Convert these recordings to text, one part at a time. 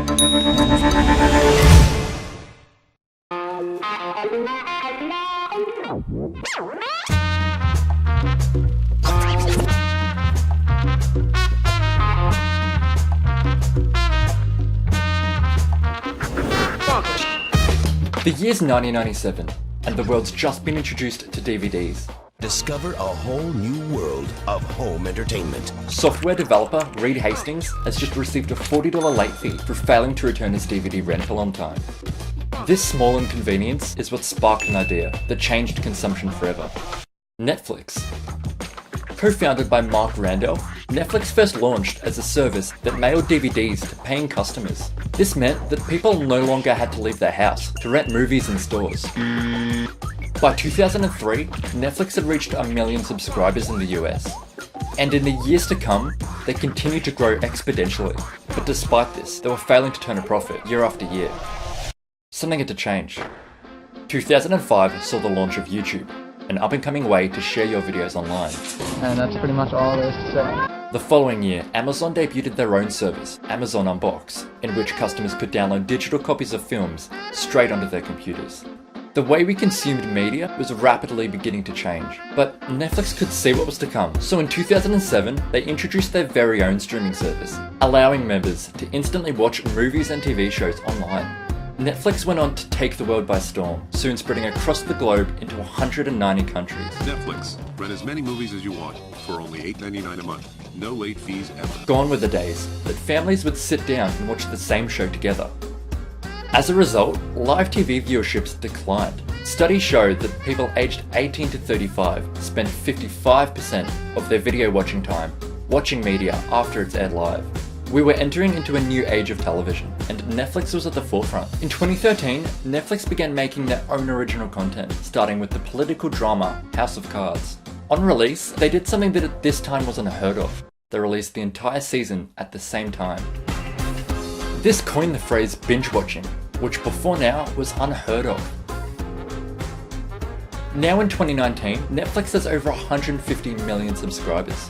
The year's 1997, and the world's just been introduced to DVDs. Discover a whole new world of home entertainment. Software developer Reed Hastings has just received a $40 late fee for failing to return his DVD rental on time. This small inconvenience is what sparked an idea that changed consumption forever. Netflix. Co-founded by Mark Randolph, Netflix first launched as a service that mailed DVDs to paying customers. This meant that people no longer had to leave their house to rent movies in stores. By 2003, Netflix had reached 1 million subscribers in the US. And in the years to come, they continued to grow exponentially. But despite this, they were failing to turn a profit year after year. Something had to change. 2005 saw the launch of YouTube, an up-and-coming way to share your videos online. And that's pretty much all there is to say. The following year, Amazon debuted their own service, Amazon Unbox, in which customers could download digital copies of films straight onto their computers. The way we consumed media was rapidly beginning to change, but Netflix could see what was to come. So in 2007, they introduced their very own streaming service, allowing members to instantly watch movies and TV shows online. Netflix went on to take the world by storm, soon spreading across the globe into 190 countries. Netflix. Rent as many movies as you want for only $8.99 a month. No late fees ever. Gone were the days that families would sit down and watch the same show together. As a result, live TV viewerships declined. Studies showed that people aged 18 to 35 spent 55% of their video watching time watching media after it's aired live. We were entering into a new age of television, and Netflix was at the forefront. In 2013, Netflix began making their own original content, starting with the political drama House of Cards. On release, they did something that at this time wasn't heard of. They released the entire season at the same time. This coined the phrase binge watching, which before now was unheard of. Now in 2019, Netflix has over 150 million subscribers.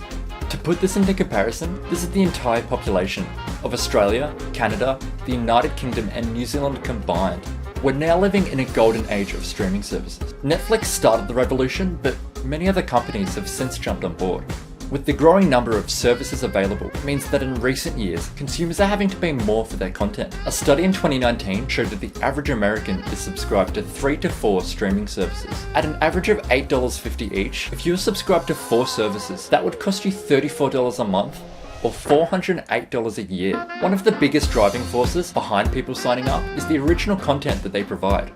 To put this into comparison, this is the entire population of Australia, Canada, the United Kingdom and New Zealand combined. We're now living in a golden age of streaming services. Netflix started the revolution, but many other companies have since jumped on board. With the growing number of services available, it means that in recent years, consumers are having to pay more for their content. A study in 2019 showed that the average American is subscribed to 3 to 4 streaming services. At an average of $8.50 each, if you were subscribed to 4 services, that would cost you $34 a month, or $408 a year. One of the biggest driving forces behind people signing up is the original content that they provide.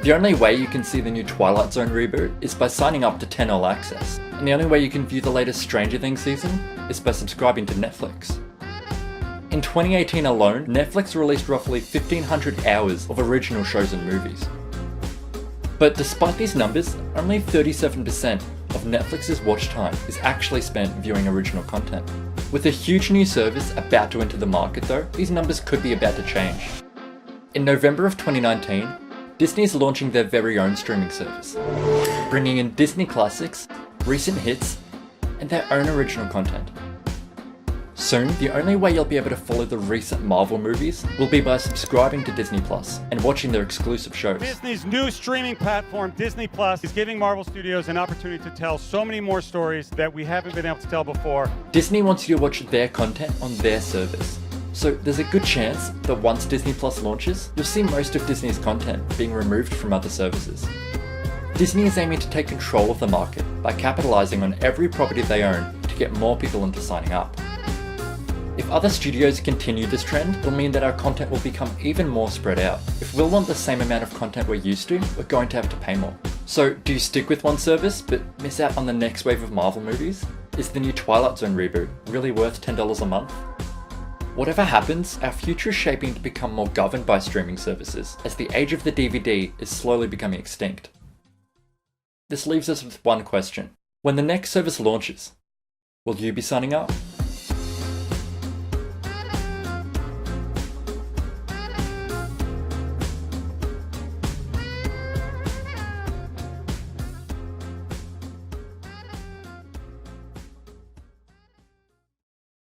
The only way you can see the new Twilight Zone reboot is by signing up to 10 All Access, and the only way you can view the latest Stranger Things season is by subscribing to Netflix. In 2018 alone, Netflix released roughly 1,500 hours of original shows and movies. But despite these numbers, only 37% of Netflix's watch time is actually spent viewing original content. With a huge new service about to enter the market though, these numbers could be about to change. In November of 2019, Disney is launching their very own streaming service, bringing in Disney classics, recent hits, and their own original content. Soon, the only way you'll be able to follow the recent Marvel movies will be by subscribing to Disney Plus and watching their exclusive shows. Disney's new streaming platform, Disney Plus, is giving Marvel Studios an opportunity to tell so many more stories that we haven't been able to tell before. Disney wants you to watch their content on their service. So there's a good chance that once Disney Plus launches, you'll see most of Disney's content being removed from other services. Disney is aiming to take control of the market by capitalizing on every property they own to get more people into signing up. If other studios continue this trend, it'll mean that our content will become even more spread out. If we'll want the same amount of content we're used to, we're going to have to pay more. So do you stick with one service but miss out on the next wave of Marvel movies? Is the new Twilight Zone reboot really worth $10 a month? Whatever happens, our future is shaping to become more governed by streaming services, as the age of the DVD is slowly becoming extinct. This leaves us with one question. When the next service launches, will you be signing up?